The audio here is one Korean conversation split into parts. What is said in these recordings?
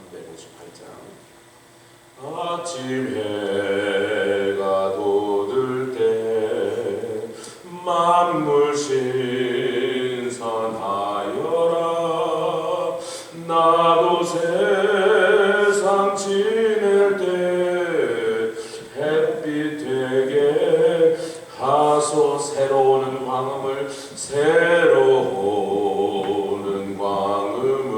358장. 아침 해가 돋을 때 만물 신선하여라. 나도 세상 지낼 때 햇빛 되게 하소. 새로우는 광음을 새로우는 광음을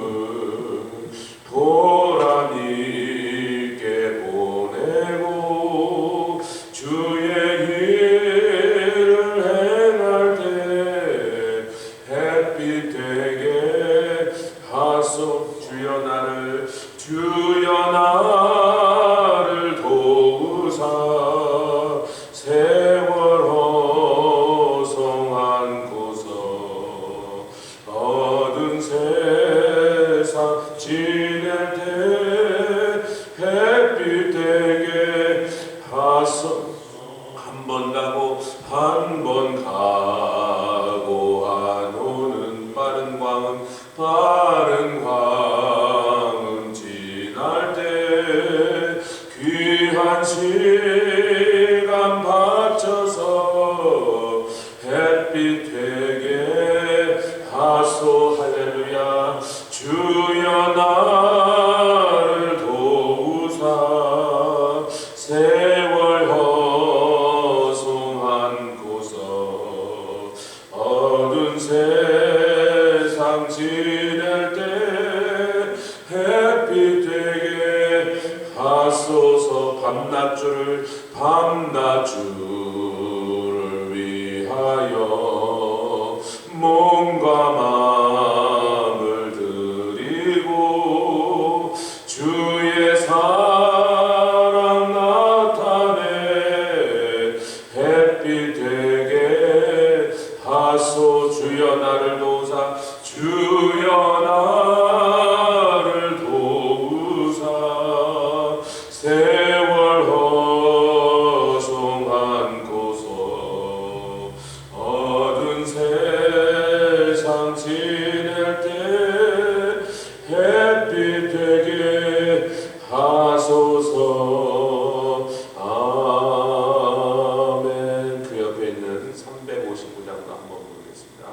보람있게 보내고 주의 일을 행할 때 햇빛 되게 하소. 주여 나를 도우사 세월 허송한 고서 얻은 세상 지낼 때 햇빛 되게 하소. 한 번 가고 한 번 가고 안 오는 빠른 광은 지날 때 귀한 시간 바쳐서 햇빛 되게 하소. 할렐루야. 주여 나를 도우사 세월 허송한 고서 얻은 세상 지낼 때 햇빛 되게 하소서. 밤낮주를 위하여 몸과 마음을 드리고 주의 사랑 나타내 햇빛 되게 하소. 주여 나를 도우사 주여 나를 도우사 세월 허송한 고서 얻은 세상 지낼 때 햇빛 되게 하소서. 아멘. 그 옆에 있는 359장도 한번 보겠습니다.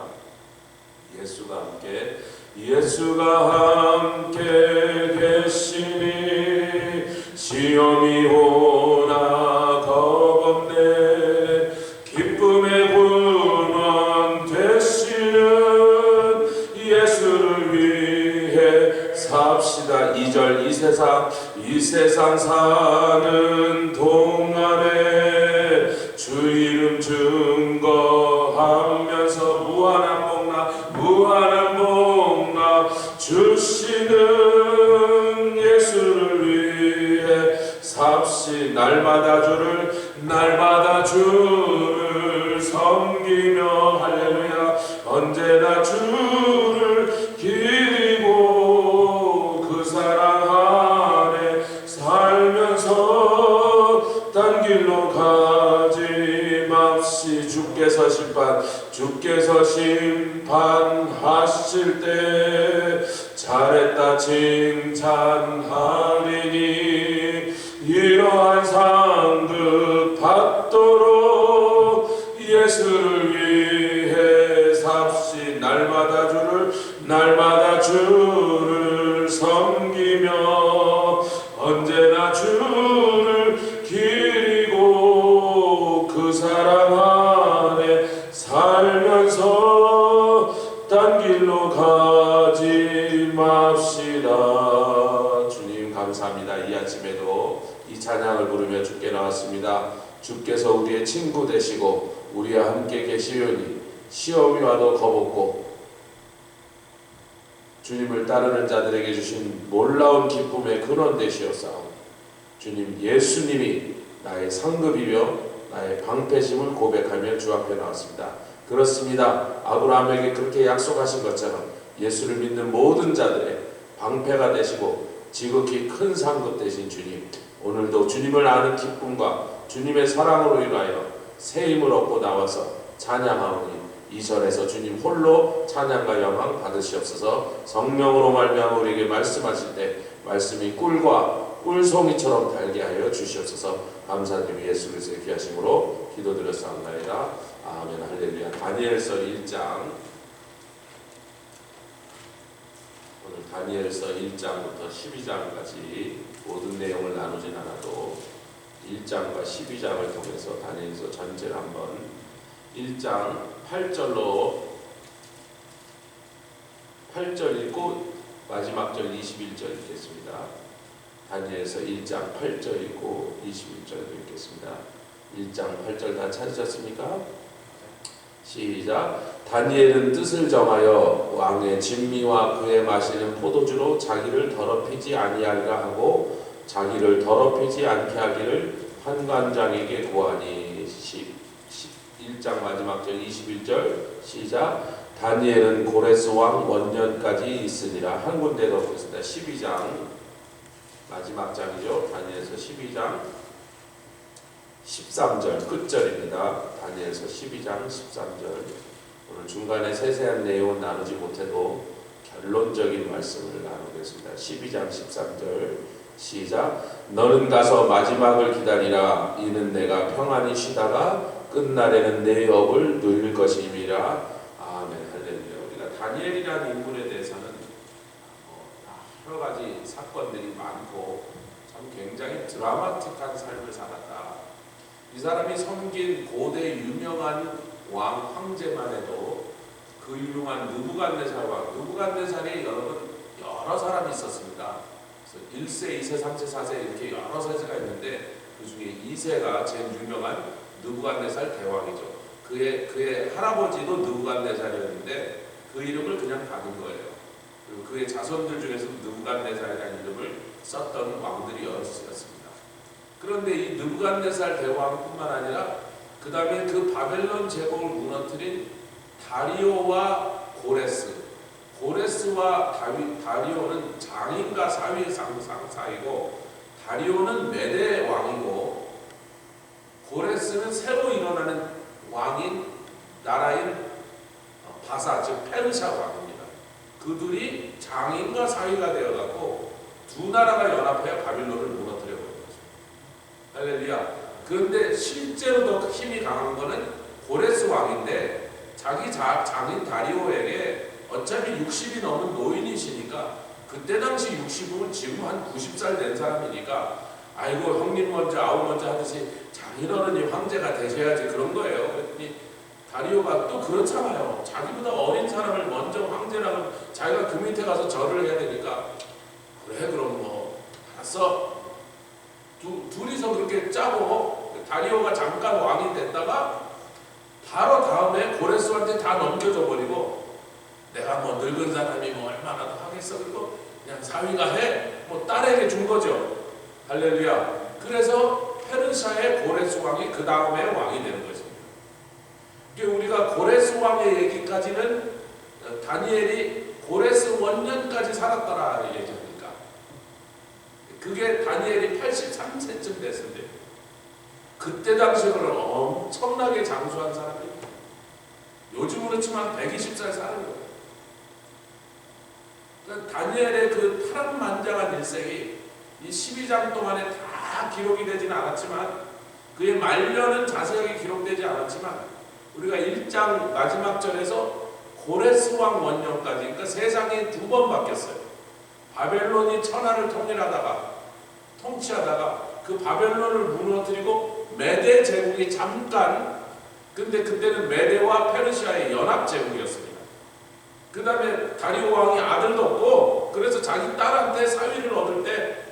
예수가 함께 계시니 시험이 오나 겁없네. 기쁨의 근원 되시는 예수를 위해 삽시다. 2절. 이 세상 사는 동안에 주 이름 증거하면서 무한한 복나 주시는 예수를 위해 삽시. 날마다 주를 섬기며 할렐루야. 언제나 주를 기리고 그 사랑 안에 살면서 딴 길로 가지 맙시. 주께서 심판하실 때 잘했다 칭찬하리니 이러한 상급 받도록 예수를 위해 삽시. 날마다 주를 섬기며 언제나 주를 기리고 그 사랑 안에 살면서 딴 길로 가지 맙시다. 주님 감사합니다. 이 아침에도 이 찬양을 부르며 주께 나왔습니다. 주께서 우리의 친구 되시고 우리와 함께 계시오니 시험이 와도 겁없고 주님을 따르는 자들에게 주신 놀라운 기쁨의 근원 되시옵사오니 주님 예수님이 나의 상급이며 나의 방패심을 고백하며 주 앞에 나왔습니다. 그렇습니다. 아브라함에게 그렇게 약속하신 것처럼 예수를 믿는 모든 자들의 방패가 되시고 지극히 큰 상급 되신 주님, 오늘도 주님을 아는 기쁨과 주님의 사랑으로 인하여 새 힘을 얻고 나와서 찬양하오니 2절에서 주님 홀로 찬양과 영광 받으시옵소서. 성령으로 말미암아 우리에게 말씀하실 때 말씀이 꿀과 꿀송이처럼 달게 하여 주시옵소서. 감사드리며 예수 그리스도의 귀하심으로 기도드렸사옵나이다. 아멘. 할렐루야. 다니엘서 1장, 오늘 다니엘서 1장부터 12장까지 모든 내용을 나누진 않아도 1장과 12장을 통해서 다니엘서 전체를 한번 1장 8절 읽고 마지막 절 21절 읽겠습니다. 다니엘서 1장 8절 읽고 21절 읽겠습니다. 1장 8절 다 찾으셨습니까? 시작. 다니엘은 뜻을 정하여 왕의 진미와 그의 마시는 포도주로 자기를 더럽히지 아니하리라 하고 자기를 더럽히지 않게 하기를 판관장에게 고하니. 1장 마지막 절 21절 시작. 다니엘은 고레스 왕 원년까지 있으니라. 한 군데 더 보겠습니다. 12장 마지막 장이죠. 다니엘서 12장 13절 끝절입니다. 다니엘서 12장 13절. 오늘 중간에 세세한 내용은 나누지 못해도 결론적인 말씀을 나누겠습니다. 12장 13절 시작. 너는 가서 마지막을 기다리라. 이는 내가 평안히 쉬다가 끝날에는 내 업을 누릴 것임이라. 아멘. 할렐루야. 우리가 다니엘이라는 인물에 대해서는 여러 가지 사건들이 많고 참 굉장히 드라마틱한 삶을 살았다. 이 사람이 섬긴 고대 유명한 왕 황제만 해도 그 유명한 느부갓네살 왕, 느부갓네살이 여러분 여러 사람이 있었습니다. 그래서 1세, 2세, 3세, 4세 이렇게 여러 세세가 있는데 그 중에 2세가 제일 유명한 느부갓네살 대왕이죠. 그의 할아버지도 느부갓네살이었는데 그 이름을 그냥 받은 거예요. 그리고 그의 자손들 중에서도 느부갓네살이라는 이름을 썼던 왕들이 여러 있었습니다. 그런데 이 느부갓네살 대왕뿐만 아니라 그 다음에 그 바벨론 제국을 무너뜨린 다리오와 고레스와 다리오는 장인과 사위 사이고, 다리오는 메대 왕이고 고레스는 새로 일어나는 왕인 나라인 바사 즉 페르시아 왕입니다. 그들이 장인과 사위가 되어갖고 두 나라가 연합하여 바빌론을 무너뜨려 버린 거죠. 할렐루야. 그런데 실제로 더 힘이 강한 거는 고레스 왕인데 자기 장인 다리오에게 어차피 60이 넘은 노인이시니까 그때 당시 60이면 지금 한 90살 된 사람이니까 아이고 형님 먼저 아우 먼저 하듯이 장인어른이 황제가 되셔야지 그런 거예요. 그랬더니 다리오가 또 그렇잖아요. 자기보다 어린 사람을 먼저 황제라고 자기가 그 밑에 가서 절을 해야 되니까 그래 그럼 뭐 알았어. 둘이서 그렇게 짜고 다리오가 잠깐 왕이 됐다가 바로 다음에 고레스한테 다 넘겨줘 버리고 내가 뭐 늙은 사람이 뭐 얼마나 더 하겠어. 그리고 그냥 사위가 해. 뭐 딸에게 준 거죠. 할렐루야. 그래서 페르시아의 고레스 왕이 그 다음에 왕이 되는 것입니다. 우리가 고레스 왕의 얘기까지는 다니엘이 고레스 원년까지 살았더라 얘기하니까 그게 다니엘이 83세쯤 됐을 때 그때 당시로는 엄청나게 장수한 사람입니다. 요즘으로 치면 120살 사는 거예요. 그러니까 다니엘의 그 파란만장한 일생이 이 12장 동안에 다 기록이 되지는 않았지만 그의 말년은 자세하게 기록되지 않았지만 우리가 1장 마지막 절에서 고레스 왕 원년까지 그러니까 세상이 두 번 바뀌었어요. 바벨론이 천하를 통치하다가 그 바벨론을 무너뜨리고 메대 제국이 잠깐 근데 그때는 메대와 페르시아의 연합 제국이었습니다. 그 다음에 다리오 왕이 아들도 없고 그래서 자기 딸한테 사위를 얻을 때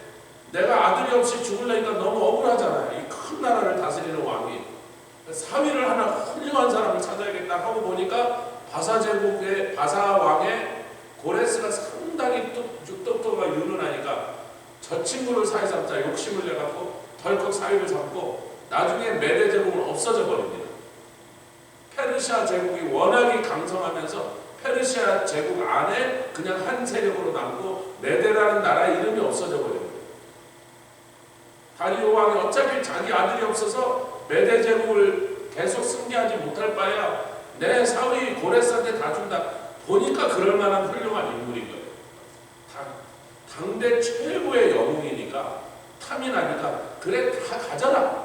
내가 아들이 없이 죽으려니까 너무 억울하잖아요. 이 큰 나라를 다스리는 왕이 사위를 하나 훌륭한 사람을 찾아야겠다 하고 보니까 바사 제국의 바사 왕의 고레스가 상당히 똑똑하고 유능하니까 저 친구를 사위 삼자 욕심을 내갖고 덜컥 사위를 삼고 나중에 메대 제국은 없어져 버립니다. 페르시아 제국이 워낙에 강성하면서 페르시아 제국 안에 그냥 한 세력으로 남고 메대라는 나라 이름이 없어져 버려요. 다리오 왕이 어차피 자기 아들이 없어서 메대 제국을 계속 승리하지 못할 바에야 내 사위 고레스한테 다 준다. 보니까 그럴 만한 훌륭한 인물인 거예요. 당대 최고의 영웅이니까 탐이 나니까 그래 다 가져라.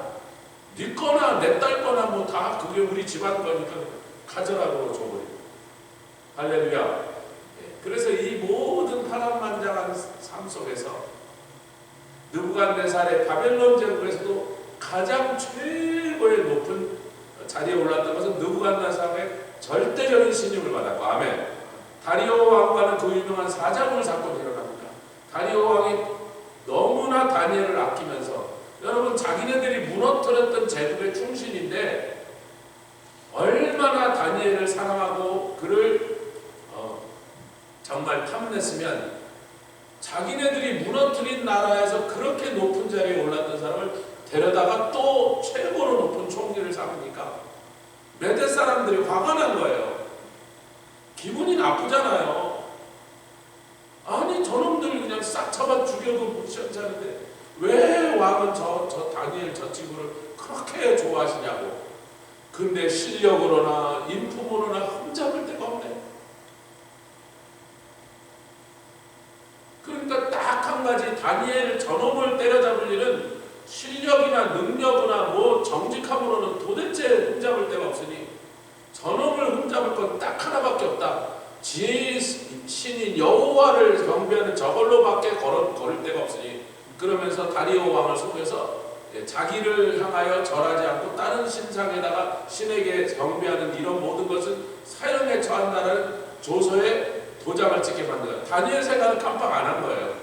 네 거나 내 딸 거나 뭐 다 그게 우리 집안 거니까 가져라고 줘버려. 할렐루야. 그래서 이 모든 파란만장한 삶 속에서 느부갓네살의 바벨론 제국에서도 가장 최고의 높은 자리에 올랐던 것은 느부갓네살의 절대적인 신임을 받았고, 아멘. 다리오 왕과는 그 유명한 사자굴 사건이 일어납니다. 다리오 왕이 너무나 다니엘을 아끼면서, 여러분 자기네들이 무너뜨렸던 제국의 충신인데 얼마나 다니엘을 사랑하고 그를 정말 탐냈으면 자기네들이 무너뜨린 나라에서 그렇게 높은 자리에 올랐던 사람을 데려다가 또 최고로 높은 총리를 삼으니까 메대 사람들이 화가 난 거예요. 기분이 나쁘잖아요. 아니 저놈들 그냥 싹 잡아 죽여도 시원찮은데 왜 왕은 저 다니엘 저 친구를 그렇게 좋아하시냐고. 근데 실력으로나 인품으로나 흠잡을 데가 없네. 그러니까 딱 한 가지, 다니엘 저놈을 때려잡을 일은 실력이나 능력이나 뭐 정직함으로는 도대체 흠잡을 데가 없으니 저놈을 흠잡을 건 딱 하나밖에 없다. 신인 여호와를 경배하는 저걸로밖에 걸을 데가 없으니, 그러면서 다리오 왕을 속여서 자기를 향하여 절하지 않고 다른 신상에다가 신에게 경배하는 이런 모든 것은 사형에 처한다는 조서에 도장을 찍게 만들어요. 다니엘 생각은 깜빡 안 한 거예요.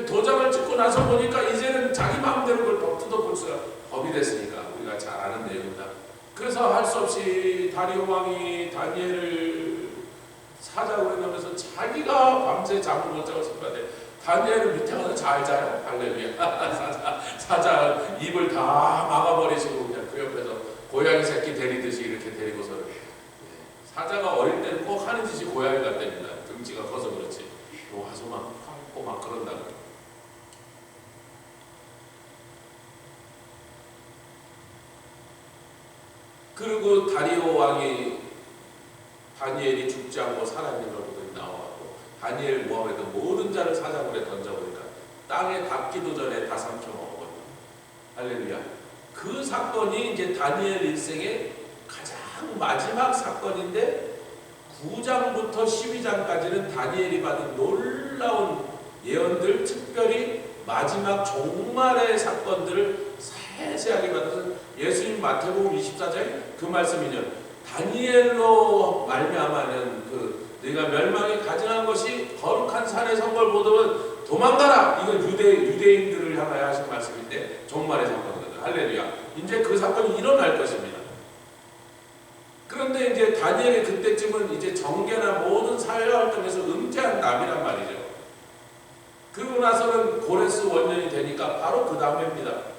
도장을 찍고 나서 보니까 이제는 자기 마음대로 그걸 뜯어볼 수가 법이 됐으니까, 우리가 잘 아는 내용이다. 그래서 할 수 없이 다리오 왕이 다니엘을 사자굴에 넣으면서 자기가 밤새 잠을 못 자고 싶은데 다니엘은 밑에 가서 잘 자요. 할렐루야. 사자 입을 다 막아버리시고 그냥 그 옆에서 고양이 새끼 데리듯이 이렇게 데리고서, 사자가 어릴 때는 꼭 하는 짓이 고양이 같답니다. 등치가 커서 그렇지. 와서 막 하고 막 그런다고. 그리고 다리오 왕이 다니엘이 죽지 않고 살아있는 걸 보더니 나와갖고 다니엘 모함했던 모든 자를 사자굴에 던져버리니까 땅에 닿기도 전에 다 삼켜 먹었거든요. 할렐루야. 그 사건이 이제 다니엘 일생의 가장 마지막 사건인데 9장부터 12장까지는 다니엘이 받은 놀라운 예언들, 특별히 마지막 종말의 사건들을 세세하게 받아서 예수님 마태복음 24장에 그 말씀이죠. 다니엘로 말미암아는 네가 멸망이 가증한 것이 거룩한 산의 선걸 보더면 도망가라. 이건 유대인들을 향하여 하신 말씀인데 종말의 사건이거든. 할렐루야. 이제 그 사건이 일어날 것입니다. 그런데 이제 다니엘이 그때쯤은 이제 정계나 모든 사회 활동에서 은퇴한 남이란 말이죠. 그러고 나서는 고레스 원년이 되니까 바로 그 다음입니다.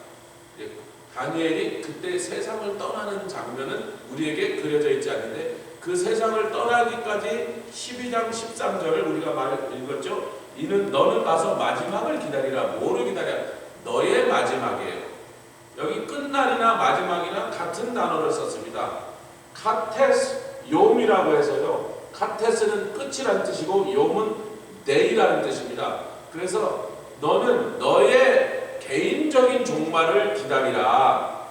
다니엘이 그때 세상을 떠나는 장면은 우리에게 그려져 있지 않는데, 그 세상을 떠나기까지 12장 13절을 우리가 읽었죠. 이는 너는 가서 마지막을 기다리라. 뭐를 기다려? 너의 마지막이에요. 여기 끝날이나 마지막이나 같은 단어를 썼습니다. 카테스 욤이라고 해서요. 카테스는 끝이라는 뜻이고 욤은 내일이라는 뜻입니다. 그래서 너는 너의 개인적인 종말을 기다리라.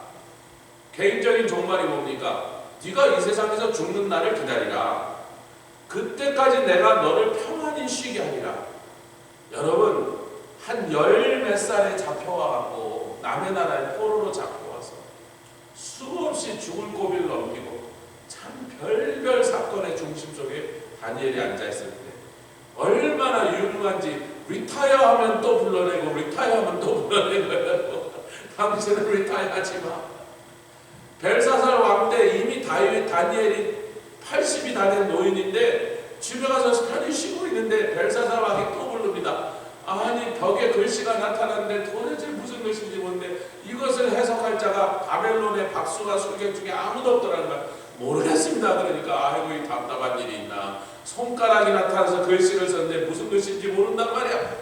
개인적인 종말이 뭡니까? 네가 이 세상에서 죽는 날을 기다리라. 그때까지 내가 너를 평안히 쉬게 하리라. 여러분, 한 열 몇 살에 잡혀와갖고 남의 나라에 포로로 잡고 와서 수없이 죽을 고비를 넘기고 참 별별 사건의 중심 속에 다니엘이 앉아있을 때 얼마나 유능한지, 리타이어 하면 또 불러내고 리타이어 하면 또 불러내고 당신은 리타이어 하지 마. 벨사살 왕 때 이미 다니엘이 80이 다 된 노인인데 집에 가서 편히 쉬고 있는데 벨사살 왕이 또 부릅니다. 아니 벽에 글씨가 나타났는데 도대체 무슨 글씨인지 모르는데 이것을 해석할 자가 바벨론의 박수가 술객 중에 아무도 없더라는 거야. 모르겠습니다. 그러니까 아이고 이 답답한 일이 있나. 손가락이 나타나서 글씨를 썼는데 무슨 글씨인지 모른단 말이야.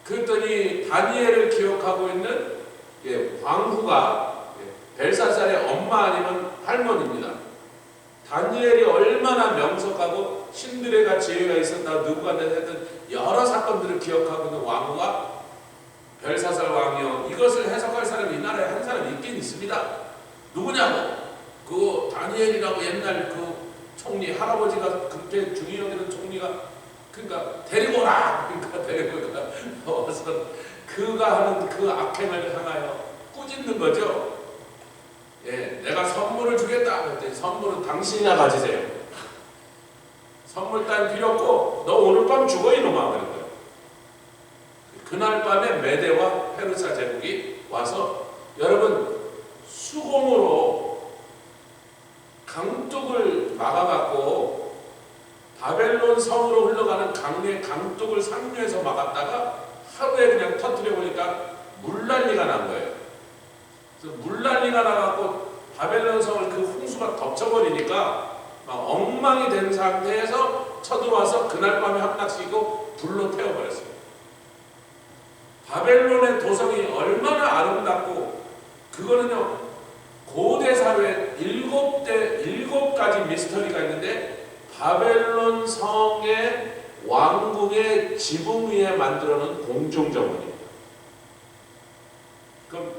그랬더니 다니엘을 기억하고 있는 황후가 벨사살의 엄마 아니면 할머니입니다. 다니엘이 얼마나 명석하고 신들에가 지혜가 있었다, 느부갓네살이든 여러 사건들을 기억하고 있는 왕후가 벨사살 왕이요. 이것을 해석할 사람이 이 나라에 한 사람이 있긴 있습니다. 누구냐고? 그 다니엘이라고 옛날 그 총리, 할아버지가 그때 중히 여기는 총리가, 그러니까 데리고 오라! 그러니까 데리고 와서 그가 하는 그 악행을 향하여 꾸짖는 거죠. 예, 내가 선물을 주겠다 그랬더니 선물은 당신이나 가지세요. 선물 따윈 필요 없고 너 오늘 밤 죽어 이놈아 그랬어요. 그날 밤에 메대와 페르사 제국이 와서 여러분 수공으로 강둑을 막아갖고 바벨론 성으로 흘러가는 강의 강둑을 상류에서 막았다가 하루에 그냥 터뜨려 보니까 물난리가 난 거예요. 그래서 물난리가 나갖고 바벨론 성을 그 홍수가 덮쳐버리니까 막 엉망이 된 상태에서 쳐들어와서 그날 밤에 함락시키고 불로 태워버렸어요. 바벨론의 도성이 얼마나 아름답고, 그거는요 고대 사회에 7가지 미스터리가 있는데 바벨론 성의 왕궁의 지붕 위에 만들어놓은 공중정원입니다. 그럼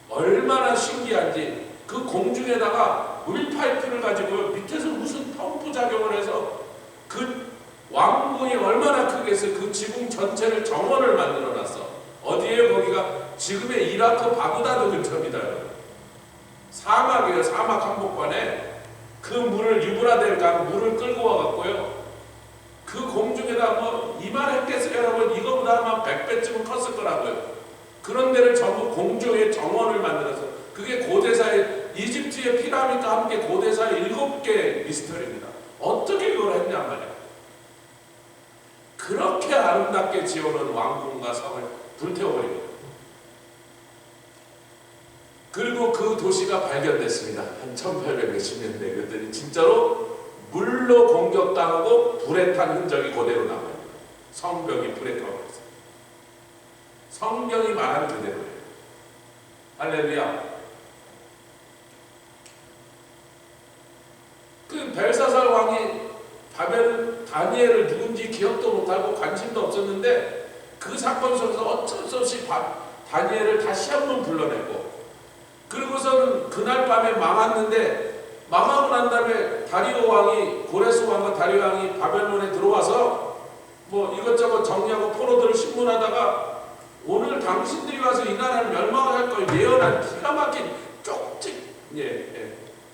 얼마나 신기한지, 그 공중에다가 물파이프를 가지고 밑에서 무슨 펌프 작용을 해서 그 왕궁이 얼마나 크겠어요. 그 지붕 전체를 정원을 만들어 놨어. 어디에요? 거기가 지금의 이라크 바그다드 근처입니다. 사막이에요. 사막 한복판에 그 물을, 유브라데를 강 물을 끌고 와갖고요, 그 공중에다 뭐 이만했겠어요 여러분. 이거보다 한 100배쯤은 컸을 거라고요. 그런 데를 전부 공중에 정원을 만들어서, 그게 고대사의 이집트의 피라미드와 함께 고대사의 7개 미스터리입니다. 어떻게 그걸 했냐 말이야. 그렇게 아름답게 지어놓은 왕궁과 성을 불태워버립니다. 그리고 그 도시가 발견됐습니다. 한 1800몇십 년대. 그랬더니 진짜로 물로 공격당하고 불에 탄 흔적이 그대로 남아요. 성벽이 불에 타버렸어요. 성경이 말한 그대로예요. 할렐루야. 그 벨사살 왕이 다니엘을 누군지 기억도 못하고 관심도 없었는데, 그 사건 속에서 어쩔 수 없이 다니엘을 다시 한번 불러내고, 그리고서는 그날 밤에 망했는데, 망하고 난 다음에 다리오 왕이, 고레스 왕과 다리오 왕이 바벨론에 들어와서 뭐 이것저것 정리하고 포로들을 신문하다가, 오늘 당신들이 와서 이 나라를 멸망할 걸 예언한 기가 막힌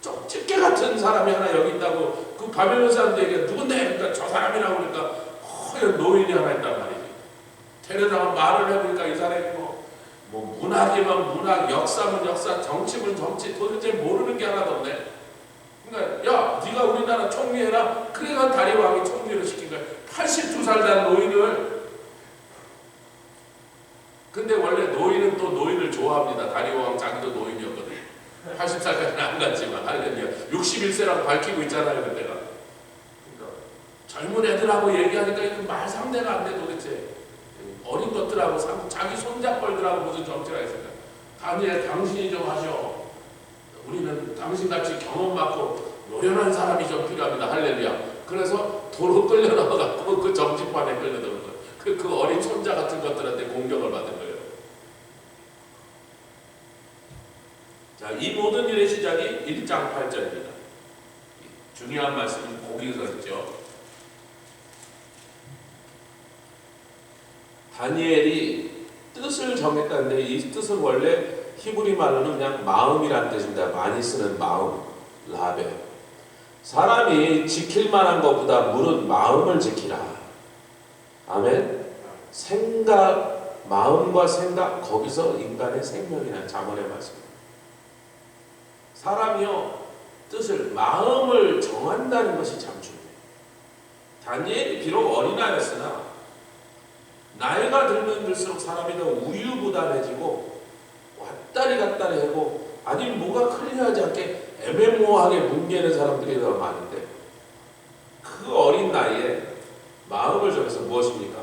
쪽집게 같은 사람이 하나 여기 있다고 그 바벨론 사람들에게 누군데? 그러니까 저 사람이라고 그러니까 허연 노인이 하나 있단 말이지. 데려다가 말을 해보니까 이 사람이 뭐 문학이면 문학, 역사면 역사, 정치면 정치, 도대체 모르는 게 하나도 없네. 그러니까 야, 네가 우리나라 총리해라. 그래가 다리 왕이 총리를 시킨 거야. 82살 된 노인을. 근데 원래 노인은 또 노인을 좋아합니다. 다리 왕 자기도 노인이었거든. 80살까지는 안 갔지만, 할렐루야. 61세라고 밝히고 있잖아요, 그때가. 그러니까 젊은 애들하고 얘기하니까 이건 말 상대가 안 돼, 도대체. 어린 것들하고 자기 손잡벌들하고 무슨 정치가 있을까? 다니엘, 당신이 좀 하셔. 우리는 당신같이 경험 많고 노련한 사람이 좀 필요합니다. 할렐루야. 그래서 도로 끌려 나와갖고 그 정치판에 끌려들은 거예요. 그 어린 손자 같은 것들한테 공격을 받은 거예요. 자, 이 모든 일의 시작이 1장 8절입니다. 중요한 말씀이 거기서 있죠. 다니엘이 뜻을 정했다는데, 이 뜻은 원래 히브리 말로는 그냥 마음이란 뜻입니다. 많이 쓰는 마음, 라베. 사람이 지킬 만한 것보다 물은 마음을 지키라. 아멘. 생각, 마음과 생각, 거기서 인간의 생명이나 자본의 말씀입니다. 사람이요, 뜻을, 마음을 정한다는 것이 참 중요해요. 다니엘이 비록 어린아이였으나 나이가 들면 들수록 사람이 더 우유부단해지고 왔다리 갔다리 하고, 아니면 뭐가 클리어하지 않게 애매모호하게 뭉개는 사람들이 더 많은데, 그 어린 나이에 마음을 정해서 무엇입니까?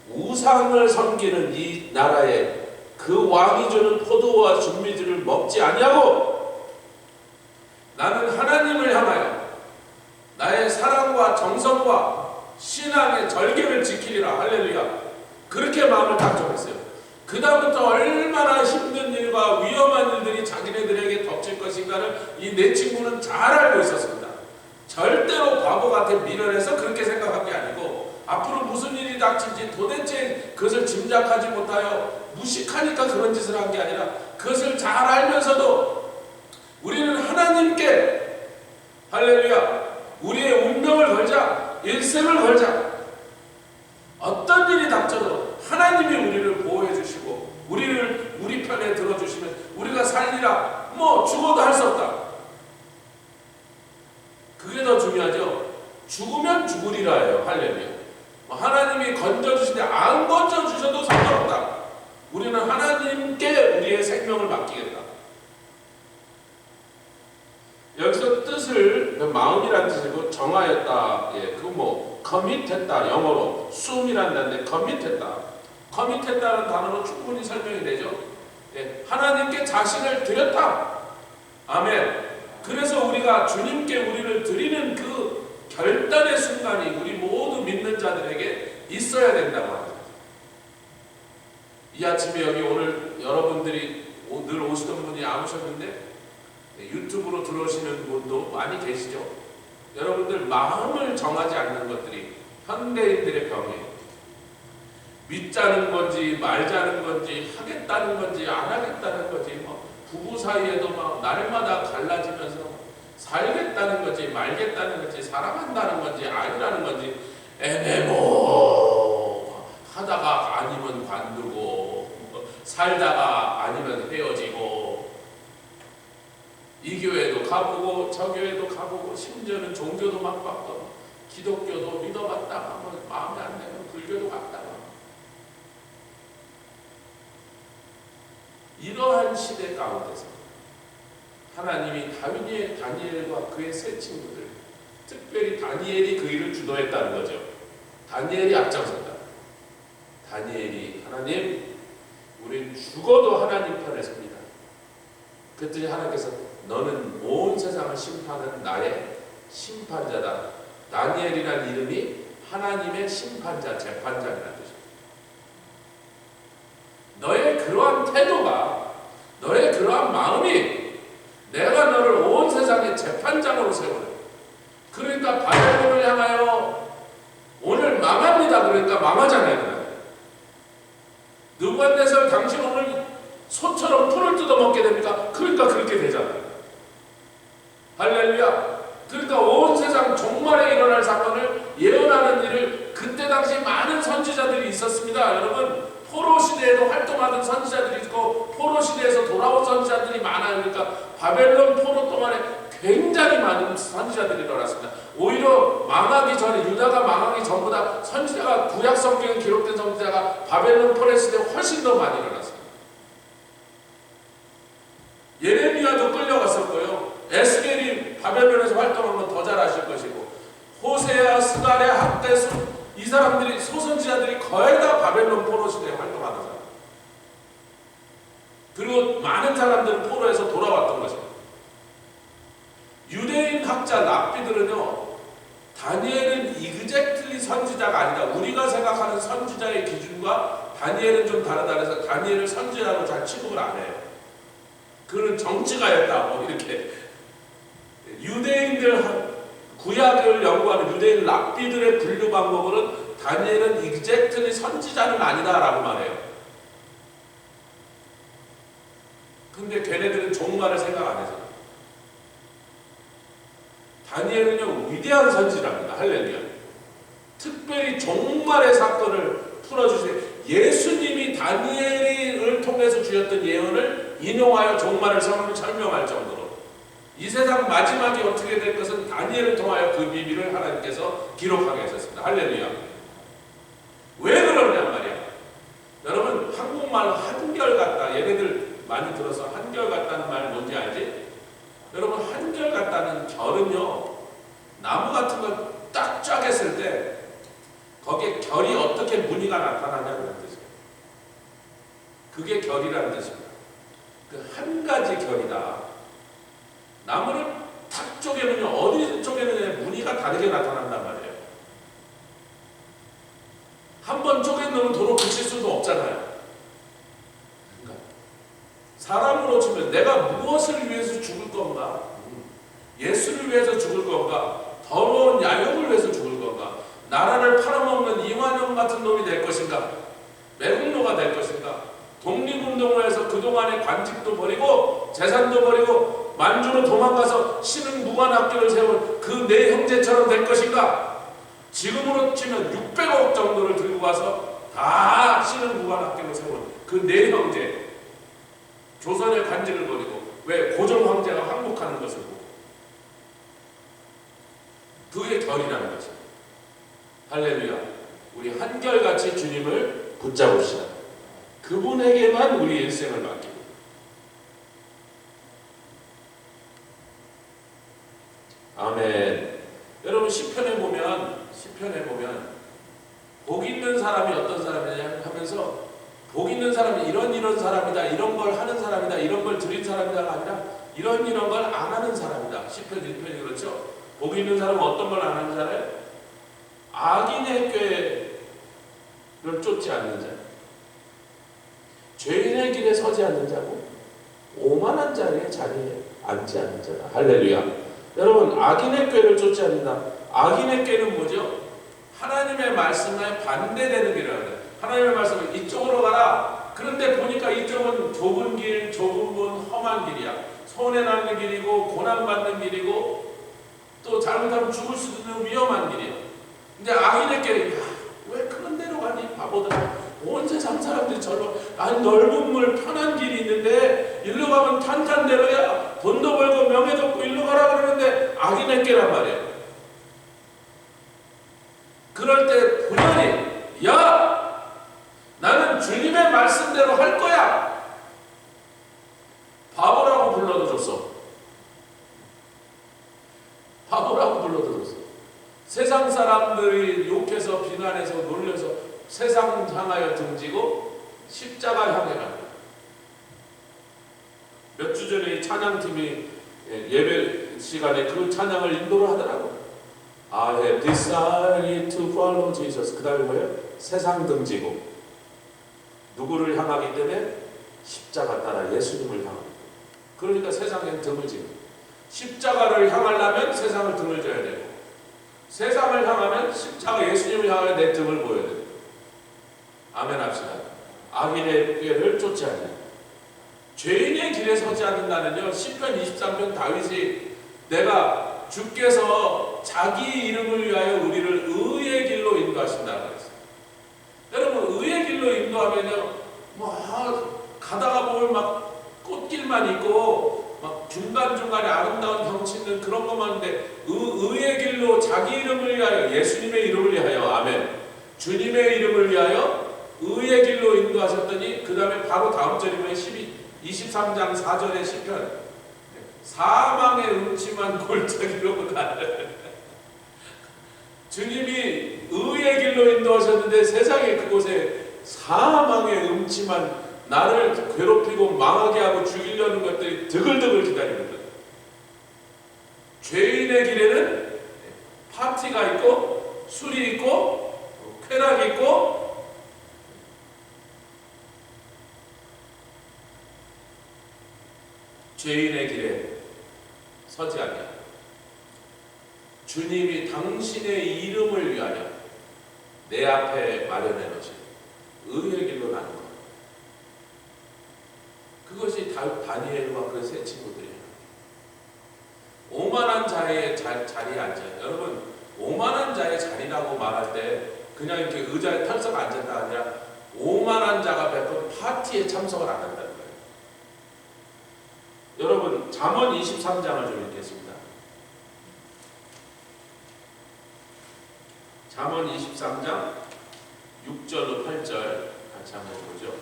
우상을 섬기는 이 나라에 그 왕이 주는 포도와 준비들을 먹지 아니하고 나는 하나님을 향하여 나의 사랑과 정성과 신앙의 절개를 지키리라. 할렐루야. 그렇게 마음을 작정했어요. 그 다음부터 얼마나 힘든 일과 위험한 일들이 자기네들에게 덮칠 것인가를 이 네 친구는 잘 알고 있었습니다. 절대로 바보 같은 미련해서 그렇게 생각한 게 아니고 앞으로 무슨 일이 닥칠지 도대체 그것을 짐작하지 못하여 무식하니까 그런 짓을 한 게 아니라 그것을 잘 알면서도 우리는 하나님께 할렐루야 우리의 운명을 걸자 일생을 걸자 어떤 일이 닥쳐도 하나님이 우리를 보호해 주시고 우리를 우리 편에 들어주시면 우리가 살리라 뭐 죽어도 할 수 없다. 그게 더 중요하죠. 죽으면 죽으리라예요. 할렐루야. 하나님이 건져주시는데 안 건져주셔도 상관없다. 우리는 하나님께 우리의 생명을 맡기겠다. 여기서 뜻을 마음이란 뜻이고 정하였다. 예, 그 뭐 commit했다. 영어로 숨이란 단어인데 commit했다는 단어로 충분히 설명이 되죠. 예, 하나님께 자신을 드렸다. 아멘. 그래서 우리가 주님께 우리를 드리는 그 결단의 순간이 우리 모두 믿는 자들에게 있어야 된다고 합니다. 이 아침에 여기 오늘 여러분들이 늘 오시던 분이 안 오셨는데 유튜브로 들어오시는 분도 많이 계시죠. 여러분들 마음을 정하지 않는 것들이 현대인들의 병이에요. 믿자는 건지 말자는 건지 하겠다는 건지 안 하겠다는 건지 뭐 부부 사이에도 막 날마다 갈라지면서 살겠다는 건지 말겠다는 건지 사랑한다는 건지 아니라는 건지 애매모 하다가 아니면 관두고 살다가 아니면 헤어지고 이 교회도 가보고 저 교회도 가보고 심지어는 종교도 막 바꿔 기독교도 믿어봤다가 마음에 안 되면 불교도 갔다가 이러한 시대 가운데서 하나님이 다니엘과 그의 세 친구들 특별히 다니엘이 그 일을 주도했다는 거죠. 다니엘이 앞장섰다. 다니엘이 하나님 우린 죽어도 하나님 편에 섭니다. 그랬더니 하나님께서 너는 온 세상을 심판하는 나의 심판자다. 다니엘이라는 이름이 하나님의 심판자, 재판장이라는 뜻입니다. 너의 그러한 태도가 너의 그러한 마음이 내가 너를 온 세상의 재판장으로 세우는 그러니까 바벨론을 향하여 오늘 망합니다. 그러니까 망하잖아요. 느부갓네살 당신 오늘 소처럼 풀을 뜯어먹게 됩니까? 그러니까 그렇게 되잖아요. 할렐루야. 그러니까 온 세상 종말에 일어날 사건을 예언하는 일을 그때 당시 많은 선지자들이 있었습니다. 여러분 포로 시대에도 활동하던 선지자들이 있고 포로 시대에서 돌아온 선지자들이 많아요. 그러니까 바벨론 포로 동안에 굉장히 많은 선지자들이 일어났습니다. 오히려 망하기 전에 유다가 망하기 전보다 선지자가 구약 성경에 기록된 선지자가 바벨론 포로 시대에 훨씬 더 많이 일어났습니다. 예레미야도 끌려갔었고요. 에스겔이 바벨론에서 활동한 건 더 잘 아실 것이고 호세아, 스가랴, 학개수 이 사람들이 소선지자들이 거의 다 바벨론 포로 시대에 활동하는 사람. 그리고 많은 사람들은 포로에서 돌아왔던 것입니다. 유대인 학자 랍비들은요, 다니엘은 이그젝틀리 선지자가 아니다. 우리가 생각하는 선지자의 기준과 다니엘은 좀 다르다. 그래서 다니엘을 선지자로 잘 취급을 안 해요. 그는 정치가였다. 뭐 이렇게 유대인들 구약을 연구하는 유대인 랍비들의 분류 방법으로는 다니엘은 이그젝틀리 선지자는 아니다라고 말해요. 근데 걔네들은 종말을 생각 안 해서 다니엘은요 위대한 선지자입니다. 할렐루야. 특별히 종말의 사건을 풀어주세요. 예수님이 다니엘을 통해서 주셨던 예언을 인용하여 종말을 설명할 정도로 이 세상 마지막이 어떻게 될 것은 다니엘을 통하여 그 비밀을 하나님께서 기록하게 하셨습니다. 할렐루야. 왜 그러냐 말이야. 여러분 한국말 한결같다. 얘네들 많이 들어서 한결같다는 말 뭔지 알지? 여러분 한결같다는 결은요 나무 같은 걸 딱 짜겠을 때 거기에 결이 어떻게 무늬가 나타나냐는 뜻이에요. 그게 결이라는 뜻입니다. 그 한 가지 결이다. 나무를 탁 쪼개면요 어디 쪼개느냐에 무늬가 티가 다르게 나타난단 말이에요. 한 번 쪼갠 놈은 도로 그칠 수도 없잖아요. 그러니까 사람으로 치면 내가 무엇을 위해서 죽을 건가? 예수를 위해서 죽을 건가? 더러운 야욕을 위해서 죽을 건가? 나라를 팔아먹는 이완용 같은 놈이 될 것인가? 매국노가 될 것인가? 독립운동을 해서 그동안의 관직도 버리고 재산도 버리고 만주로 도망가서 신흥무관학교를 세운 그 내 형제처럼 될 것인가? 지금으로 치면 600억 정도를 들고 가서 다 신흥무관학교를 세운 그 내 형제, 조선의 관직을 버리고 왜 고종 황제가 항복하는 것을 보고 그게 결이라는 것입니다. 할렐루야. 우리 한결같이 주님을 붙잡읍시다. 그분에게만 우리 일생을 맡기고. 아멘. 여러분 시편에 보면 복 있는 사람이 어떤 사람이냐 하면서 복 있는 사람이 이런 사람이다, 이런 걸 하는 사람이다, 이런 걸 드린 사람이다가 아니라 이런 걸 안 하는 사람이다. 시편 1편이 그렇죠. 복 있는 사람은 어떤 걸 안 하는 자래? 악인의 꾀를 쫓지 않는 자, 죄인의 길에 서지 않는 자고 오만한 자리에 앉지 않는 자다. 할렐루야. 여러분 악인의 꾀를 쫓지 않는다. 악인의 꾀는 뭐죠? 하나님의 말씀에 반대되는 길이라고. 하나님의 말씀은 이쪽으로 가라. 그런데 보니까 이쪽은 좁은 길, 좁은 문, 험한 길이야. 손해나는 길이고 고난받는 길이고 또 잘못하면 죽을 수도 있는 위험한 길이야. 근데 악인의 꾀는 왜 그런 데로 가니 바보들아. 온 세상 사람들이 절로 넓은 물 편한 길이 있는데 일로 가면 탄탄대로야. 돈도 벌고 명예도 없고 일로 가라 그러는데 악인의 꾀란 말이에요. 그럴 때 분연히 야 나는 주님의 말씀대로 할 거야. 바보라고 불러도 줬어. 바보라고 불러도 줬어. 세상 사람들이 욕해서 비난해서 놀려서 세상 향하여 등지고 십자가 향해 간다. 몇 주 전에 이 찬양팀이 예배 시간에 그 찬양을 인도를 하더라고. I have decided to follow Jesus. 그 다음에 뭐예요? 세상 등지고 누구를 향하기 때문에 십자가 따라 예수님을 향하고. 그러니까 세상엔 등을 지고 십자가를 향하려면 세상을 등을 져야 되고 세상을 향하면 십자가 예수님을 향하여 내 등을 보여야 되고. 아멘 합시다. 악인의 꾀를 쫓지 않는 죄인의 길에 서지 않는다는요. 시편 23편 다윗이 내가 주께서 자기 이름을 위하여 우리를 의의 길로 인도하신다고 그랬어요. 여러분 의의 길로 인도하면요 가다가 보면 막 꽃길만 있고 막 중간중간에 아름다운 경치 있는 그런 것만 있는데 의의 길로 자기 이름을 위하여 예수님의 이름을 위하여 아멘 주님의 이름을 위하여 의의 길로 인도하셨더니 그 다음에 바로 다음 절이 뭐예요? 23장 4절의 시편 사망의 음침한 골짜기로 가는 주님이 의의 길로 인도하셨는데 세상에 그곳에 사망의 음침한 나를 괴롭히고 망하게 하고 죽이려는 것들이 드글드글 기다리는 거예요. 죄인의 길에는 파티가 있고 술이 있고 쾌락이 있고 죄인의 길에 서지 않냐. 주님이 당신의 이름을 위하여 내 앞에 마련해 놓으신 의의 길로 나는 것. 그것이 다니엘과 그 세 친구들이에요. 오만한 자의 자리에 앉아요. 여러분 오만한 자의 자리라고 말할 때 그냥 이렇게 의자에 털썩 앉았다 아니라 오만한 자가 베푼 파티에 참석을 안 한다는 거예요. 여러분 잠언 23장을 좀 읽겠습니다. 잠언 23장 6절로 8절 같이 한번 보죠.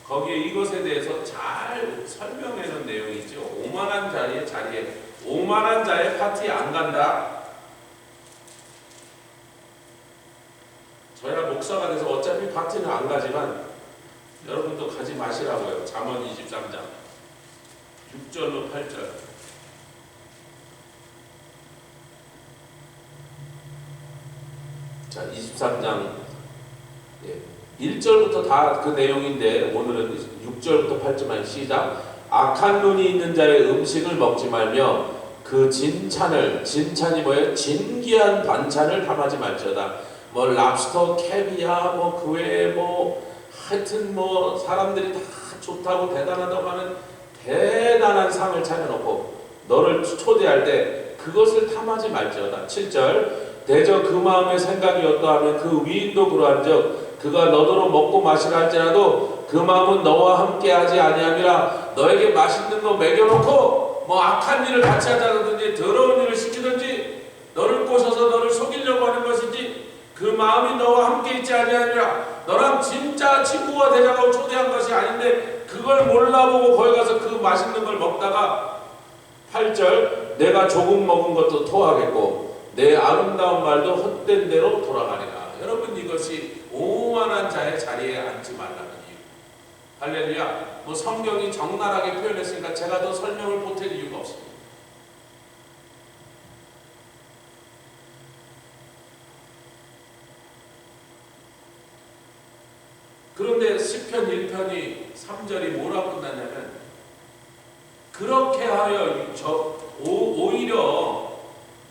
거기에 이것에 대해서 잘 설명해 놓은 내용이 있죠. 오만한 자리에 오만한 자의 파티에 안 간다. 저야 목사가 돼서 어차피 파티는 안 가지만 여러분도 가지 마시라고요. 잠언 23장 6절로 8절 자, 23장 1절부터 다 그 내용인데 오늘은 6절부터 8절만 시작. 악한 눈이 있는 자의 음식을 먹지 말며 그 진찬이 뭐예요? 진귀한 반찬을 탐하지 말지어다. 뭐 랍스터, 캐비아, 뭐 그 외에 뭐 하여튼 뭐 사람들이 다 좋다고 대단하다고 하는 대단한 상을 차려놓고 너를 초대할 때 그것을 탐하지 말지어다. 7절. 대저 그 마음의 생각이 어떠하면 그 위인도 그러한즉 그가 너더러 먹고 마시라 할지라도 그 마음은 너와 함께하지 아니함이라. 너에게 맛있는 거 먹여놓고 뭐 악한 일을 같이 하자든지 더러운 일을 시키든지 너를 꼬셔서 너를 속이려고 하는 것이지 그 마음이 너와 함께 있지 아니함이라. 너랑 진짜 친구가 되자고 초대한 것이 아닌데 그걸 몰라보고 거기 가서 그 맛있는 걸 먹다가 8절. 내가 조금 먹은 것도 토하겠고 내 아름다운 말도 헛된 대로 돌아가리라. 여러분, 이것이 오만한 자의 자리에 앉지 말라는 이유. 할렐루야. 뭐 성경이 적나라하게 표현했으니까 제가 더 설명을 보탤 이유가 없습니다. 그런데 시편 1편이 3절이 뭐라고 끝나냐면 그렇게 하여 오히려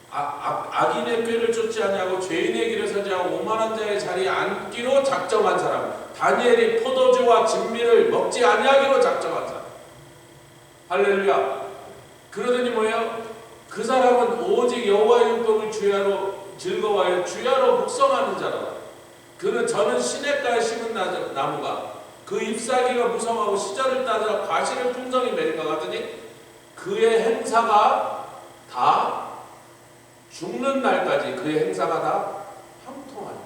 악인의 꾀를 쫓지 아니하고 죄인의 길을 서지 않고 오만한 자의 자리에 앉기로 작정한 사람. 다니엘이 포도주와 진미를 먹지 아니하기로 작정한 사람. 할렐루야. 그러더니 뭐예요? 그 사람은 오직 여호와의 율법을 주야로 즐거워하여 주야로 묵성하는 자라. 그는 저는 시냇가에 심은 나무가 그 잎사귀가 무성하고 시절을 따라 과실을 풍성히 맺을 것 같으니 그의 행사가 다 죽는 날까지 그의 행사가 다 형통하니.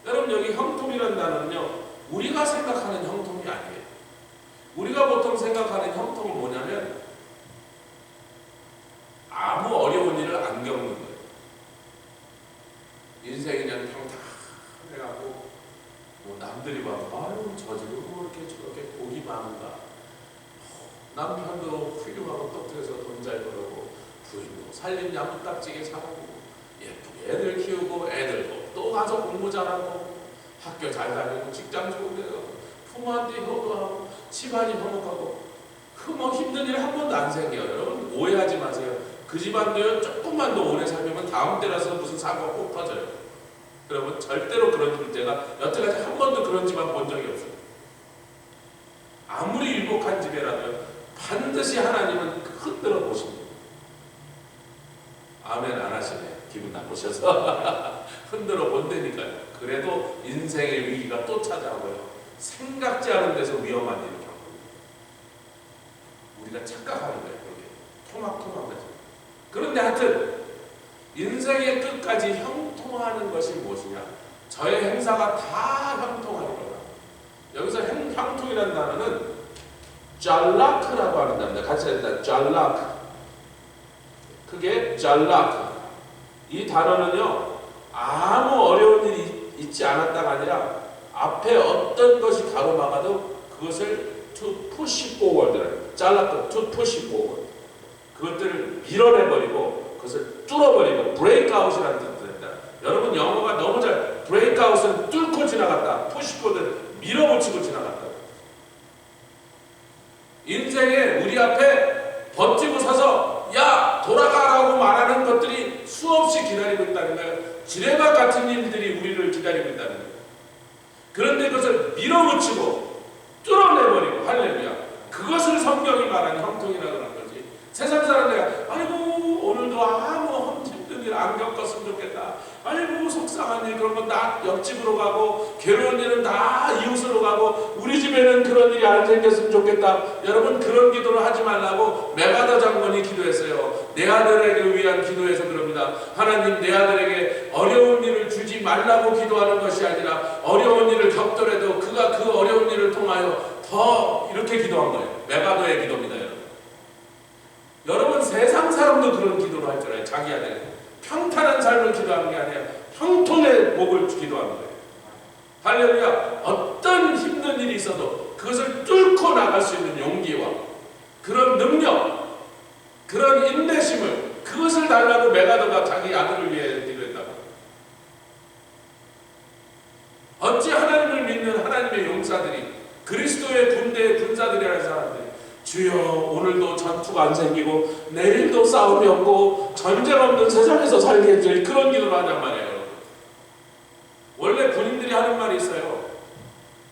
여러분, 여기 형통이라는 단어는요 우리가 생각하는 형통이 아니에요. 우리가 보통 생각하는 형통이 뭐냐면 아무 어려운 일을 안 겪는 거예요. 인생이 그냥 평탄해갖고 뭐 남들이 막 아유 저 집은 뭐 이렇게 저렇게 복이 많은가, 남편도 훌륭하고 똑똑해서 돈 잘 벌고 부인도 살림 야무딱지게 잘하고 예쁘게 애들 키우고 애들도 또 가서 공부 잘하고 학교 잘 다니고 직장 좋은 데서 부모한테 효도하고 집안이 화목하고 그 뭐 힘든 일 한 번도 안 생겨요. 여러분 오해하지 마세요. 그 집안도요 조금만 더 오래 살면 다음 때라서 무슨 사고가 꼭 터져요. 여러분 절대로 그런 문제가 여태까지 한 번도 그런 집안 본 적이 없어요. 아무리 율복한 집이라도 반드시 하나님은 흔들어 보십니다. 아멘 안 하시네. 기분 나쁘셔서 흔들어 본다니까요. 그래도 인생의 위기가 또 찾아오고요. 생각지 않은 데서 위험한 일을 겪습니다. 우리가 착각하는 거예요. 그렇게 토막토막하죠. 그런데 하여튼 인생의 끝까지 형통하는 것이 무엇이냐? 저의 행사가 다 형통하리로다. 여기서 형통이라는 단어는 잘라크라고 하는 단어입니다. 같이 했다. 잘라크. 그게 잘라크. 이 단어는요 아무 어려운 일이 있지 않았다가 아니라 앞에 어떤 것이 가로막아도 그것을 to push forward, 잘라크, to push forward. 그것들을 밀어내버리고 그것을 뚫어버리고 breakout이라는 뜻입니다. 여러분 영어가 너무 잘 breakout은 뚫고 지나갔다, push forward은 밀어붙이고 지나갔다. 인생에 우리 앞에 버티고 서서 야 돌아가라고 말하는 것들이 수없이 기다리고 있다는 거예요. 지뢰밭 같은 일들이 우리를 기다리고 있다는 거예요. 그런데 그것을 밀어붙이고 뚫어내버리고 할렐루야. 그것을 성경이 말하는 형통이라고 하는 거지. 세상 사람들이 아이고 오늘도 아무 힘든 일 안 겪었으면 좋겠다. 아이고 속상한 일 그런 건 다 옆집으로 가고 괴로운 일은 다 이웃으로 가고 우리 집에는 그런 일이 안 생겼으면 좋겠다. 여러분 그런 기도를 하지 말라고 메가더 장군이 기도했어요. 내 아들에게 위한 기도해서 그럽니다. 하나님 내 아들에게 어려운 일을 주지 말라고 기도하는 것이 아니라 어려운 일을 겪더라도 그가 그 어려운 일을 통하여 더 이렇게 기도한 거예요. 메가더의 기도입니다. 여러분 세상 사람도 그런 기도를 할 줄 알아요. 자기 아들 평탄한 삶을 기도하는 게 아니라 형통의 복을 기도하는 거예요. 할렐루야. 어떤 힘든 일이 있어도 그것을 뚫고 나갈 수 있는 용기와 그런 능력, 그런 인내심을 그것을 달라고 메가더가 자기 아들을 위해 기도했다고. 어찌 하나님을 믿는 하나님의 용사들이, 그리스도의 군대의 군사들이라는 사람들이 주여 오늘도 전투가 안 생기고 내일도 싸움이 없고 전쟁 없는 세상에서 살게 해줄 그런 기도를 하단 말이에요. 원래 군인들이 하는 말이 있어요.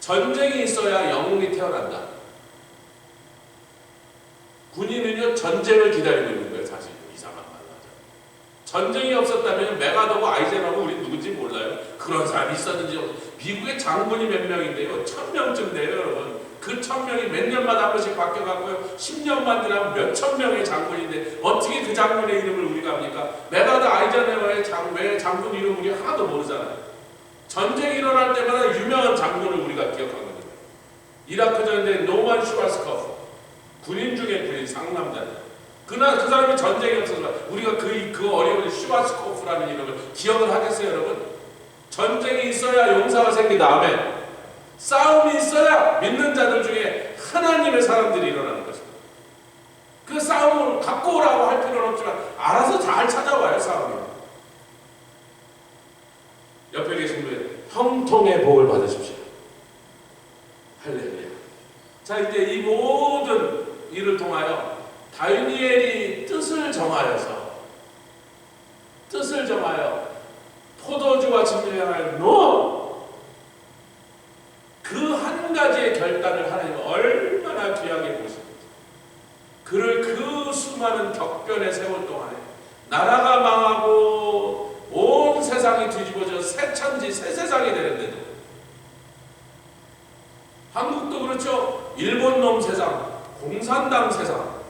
전쟁이 있어야 영웅이 태어난다. 군인은요 전쟁을 기다리고 있는 거예요. 사실 이상한 말로 하죠. 전쟁이 없었다면 메가더고 아이젠하워 우리 누군지 몰라요. 그런 사람이 있었는지. 미국의 장군이 몇 명인데요, 1000명쯤 돼요, 여러분. 그 1000명이 몇 년마다 한 번씩 바뀌어가고요. 10년만 지나면 몇천 명의 장군인데 어떻게 그 장군의 이름을 우리가 합니까? 메가더 아이젠하워의 왜 장군 이름 우리 하나도 모르잖아요. 전쟁이 일어날 때마다 유명한 장군을 우리가 기억하거든요. 이라크 전쟁 노만 슈바스코프, 군인 중에 군인 상남자예요. 그 사람이 전쟁이 없어서 우리가 그 어려운 슈바스코프라는 이름을 기억을 하겠어요, 여러분? 전쟁이 있어야 용사가 생긴다. 아멘. 싸움이 있어야 믿는 자들 중에 하나님의 사람들이 일어나는 것입니다. 그 싸움을 갖고 오라고 할 필요는 없지만 알아서 잘 찾아와요, 싸움이. 옆에 계신 분, 형통의 복을 받으십시오. 할렐루야. 자, 이제 이 모든 일을 통하여 다니엘이 뜻을 정하여 포도주와 진리를 향하여 그 한 가지의 결단을 하나님은 얼마나 귀하게 보십니까? 그를 그 수많은 격변의 세월 동안에 나라가 망하고 온 세상이 뒤집어져 새 천지 새 세상이 되는데도, 한국도 그렇죠. 일본 놈 세상, 공산당 세상,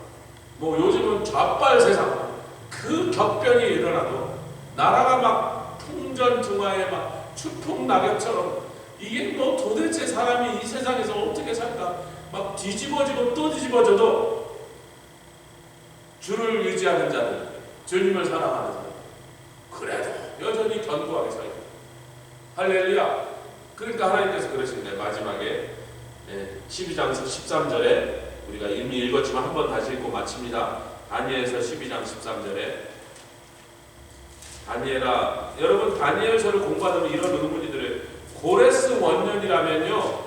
뭐 요즘은 좌빨 세상, 그 격변이 일어나도 나라가 막 풍전등화에 막 추풍낙엽처럼, 이게 뭐 도대체 사람이 이 세상에서 어떻게 살까, 막 뒤집어지고 또 뒤집어져도 주를 의지하는 자들, 주님을 사랑하는 자들, 그래도 여전히 견고하게 살고. 할렐루야. 그러니까 하나님께서 그러시는데, 마지막에 12장 13절에 우리가 이미 읽었지만 한번 다시 읽고 마칩니다. 다니엘서 12장 13절에 다니엘아, 여러분 다니엘서를 공부하면 이런 의문이 들어요. 고레스 원년이라면요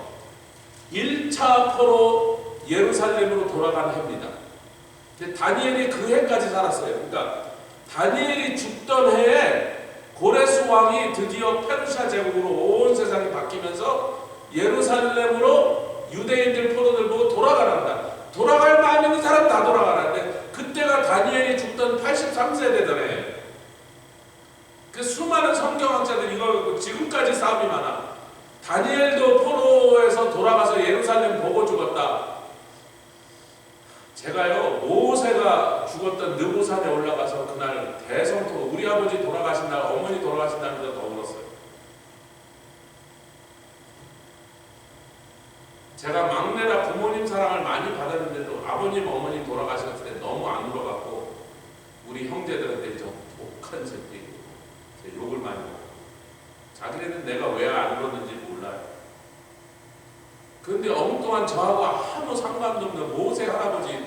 1차 포로 예루살렘으로 돌아간 해입니다. 다니엘이 그 해까지 살았어요. 그러니까 다니엘이 죽던 해에 고레스 왕이 드디어 페르시아 제국으로 온 세상이 바뀌면서 예루살렘으로 유대인들 포로들 보고 돌아가란다. 돌아갈 마음 있는 사람 다 돌아가는데, 그때가 다니엘이 죽던 83세 되던 해. 그 수많은 성경학자들이 이거 갖고 지금까지 싸움이 많아. 다니엘도 포로에서 돌아가서 예루살렘 보고 죽었다. 제가요 모세가 죽었던 느보산에 올라가서 그날 대성토, 우리 아버지 돌아가신다, 어머니 돌아가신다면서 더 울었어요. 제가 막내라 부모님 사랑을 많이 받았는데도 아버님 어머니 돌아가셨을 때 너무 안 울어갖고 우리 형제들한테 저 독한 새끼 욕을 많이 먹어요. 자기네는 내가 왜 안 울었는지 몰라요. 그런데 엉뚱한 저하고 아무 상관도 없는 모세 할아버지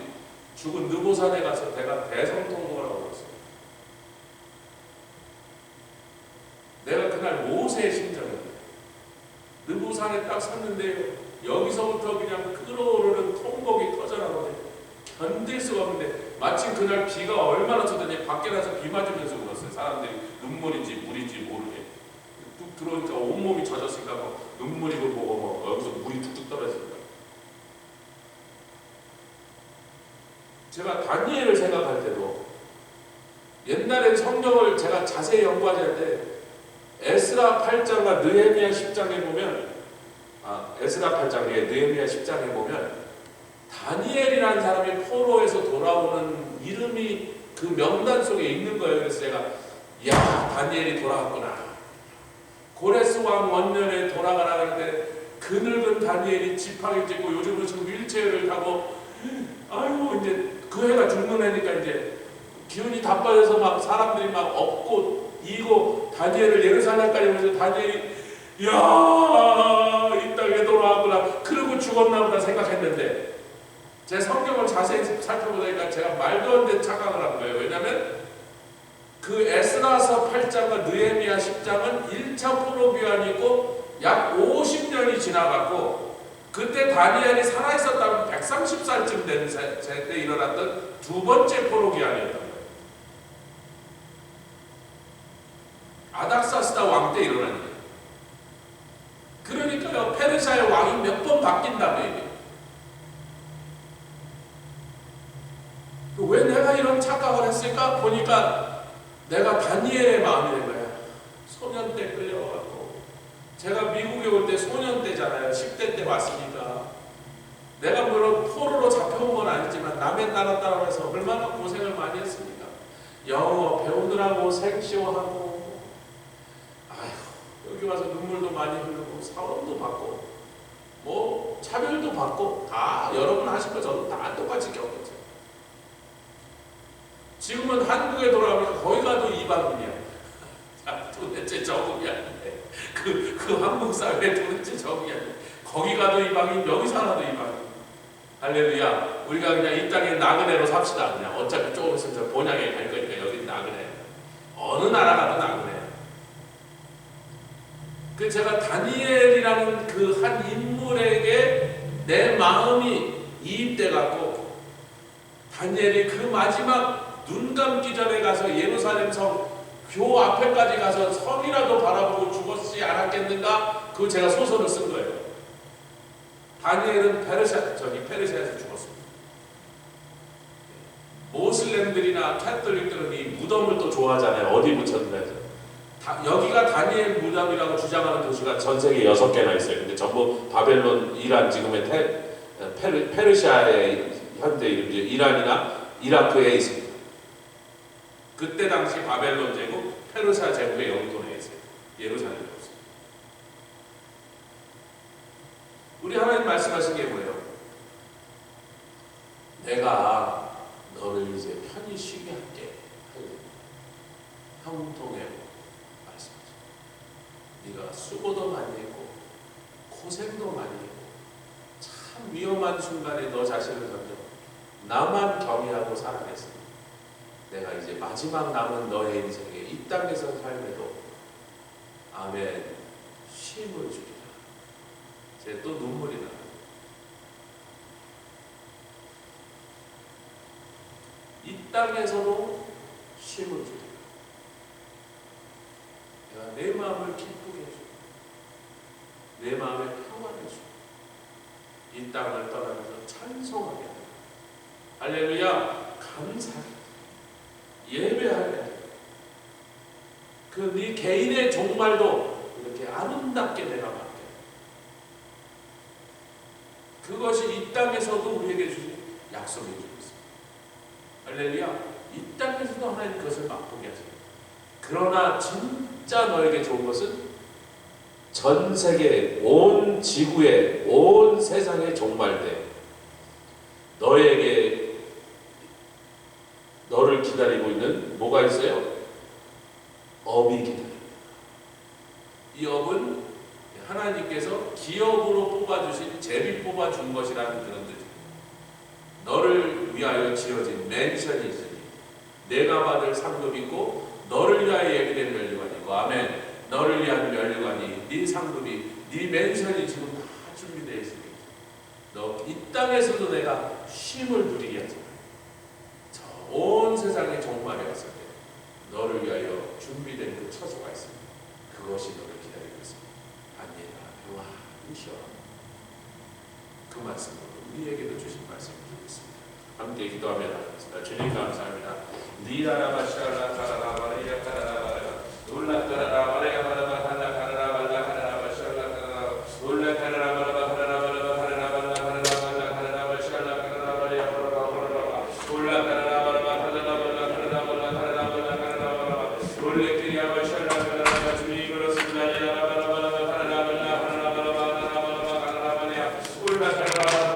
죽은 느보산에 가서 내가 대성통곡을 하고 있어요. 내가 그날 모세의 심정이에요. 느보산에 딱 섰는데요, 여기서부터 그냥 끓어오르는 통곡이 터져나오네. 견딜 수가 없는데, 마침 그날 비가 얼마나 쳤더니 밖에 나서 비 맞으면서 울었어요. 사람들이 눈물인지 물인지 모르게 뚝 들어오니까 온몸이 젖었으니까 뭐 눈물이고 뭐고 뭐 여기서 물이 뚝뚝 떨어지니까. 제가 다니엘을 생각할 때도 옛날엔 성경을 제가 자세히 연구하지 않는데 에스라 8장과 느헤미야 10장에 보면, 에스라 8장에 느헤미야 10장에 보면 다니엘이라는 사람이 포로에서 돌아오는 이름이 그 명단 속에 있는 거예요. 그래서 제가 야, 다니엘이 돌아왔구나. 고레스 왕 원년에 돌아가라 하는데 그 늙은 다니엘이 지팡이 짚고 요즘은 지금 휠체어를 타고, 아이고 이제 그 해가 죽는 해니까 이제 기운이 다 빠져서 막 사람들이 막 업고 이고 다니엘을 예루살렘까지 오면서 다니엘이 야, 이 땅에 돌아왔구나. 그러고 죽었나 보다 생각했는데, 제 성경을 자세히 살펴보니까 제가 말도 안 되는 착각을 한 거예요. 왜냐하면 그 에스라서 8장과 느헤미야 10장은 1차 포로 귀환이고 약 50년이 지나갔고 그때 다니엘이 살아있었다면 130살쯤 된 때 일어났던 두 번째 포로기한이었던 거예요. 아닥사스다 왕 때 일어난 일이에요. 그러니까요, 페르시아의 왕이 몇 번 바뀐다고 얘기해요. 왜 내가 이런 착각을 했을까? 보니까 내가 다니엘의 마음이 된 거야. 소년 때 끌려와갖고, 제가 미국에 올 때 소년 때잖아요. 10대 때 왔으니까. 내가 물론 포로로 잡혀온 건 아니지만 남의 나라 따라서 얼마나 고생을 많이 했습니까? 영어 배우느라고 생쇼하고, 아휴, 여기 와서 눈물도 많이 흘리고 사원도 받고 뭐 차별도 받고 다 여러분 하신 거 저도 다 똑같이 겪었죠. 지금은 한국에 돌아오면 거기 가도 이방인이야. 도대체 적응이 안 돼. 그 한국 사회에 도대체 적응이 안 돼. 거기 가도 이방인, 여기 살아도 이방인. 할렐루야. 우리가 그냥 이 땅에 나그네로 삽시다. 그냥 어차피 조금 있으면 저 본향에 갈 거니까 여기 나그네. 어느 나라 가도 나그네. 그 제가 다니엘이라는 그 한 인물에게 내 마음이 이입돼 갖고 다니엘이 그 마지막 눈 감기 전에 가서 예루살렘 성 교 앞에까지 가서 성이라도 바라보고 죽었지 않았겠는가? 그거 제가 소설을 쓴 거예요. 다니엘은 페르시아에서 죽었습니다. 모슬렘들이나 캐톨릭들은 이 무덤을 또 좋아하잖아요. 어디 묻혔나 해서. 여기가 다니엘 무덤이라고 주장하는 도시가 전 세계 6개나 있어요. 근데 전부 바벨론, 이란, 지금의 페르시아의 현대 이란이나 이라크에 있습니다. 그때 당시 바벨론 제국, 페르시아 제국의 영토에 있어요. 예루살렘에 없어요. 우리 하나님 말씀하신 게 뭐예요? 내가 너를 이제 편히 쉬게 할게. 형통해. 네가 수고도 많이 했고 고생도 많이 했고 참 위험한 순간에 너 자신을 던져 나만 경외하고 살아냈습니다. 내가 이제 마지막 남은 너의 인생에 이 땅에서 삶에도 아멘 쉼을 주리라. 제 또 눈물이 나요. 이 땅에서도 쉼을 주리라. 내가 내 마음을 기쁘게 해주고 내 마음에 평안해 주고 이 땅을 떠나면서 찬송하게 하라. 할렐루야. 감사하게 예배하게 그 네 개인의 종말도 이렇게 아름답게 내가 맡게 그것이 이 땅에서도 우리에게 주신 약속해 주고 있습니다. 할렐루야. 이 땅에서도 하나님 그것을 맛보게 하세요. 그러나 진짜 너에게 좋은 것은 전 세계 온 지구에 온 세상의 종말 때 너에게 너를 기다리고 있는 뭐가 있어요? 업이 기다립니다. 이 업은 하나님께서 기업으로 뽑아주신 제비 뽑아준 것이라는 그런 뜻입니다. 너를 위하여 지어진 맨션이 있으니 내가 받을 상급이 있고 너를 위하여 예비된 면류관이 있고 아멘. 너를 위한 면류관이 네 상급이 네 맨션이 지금 다 준비되어 있으니 너 이 땅에서도 내가 쉼을 누리게 하지. 저 온 세상의 종말에 왔을 때 너를 위하여 준비된 그 처소가 있습니다. 그것이 너를 기다리고 있습니다. 안예나 평안히 쉬어라. 그 말씀으로 우리에게도 주신 말씀을 드리겠습니다. 함께 기도하며 나가겠습니다. 주님 감사합니다. 니 나라가 시아라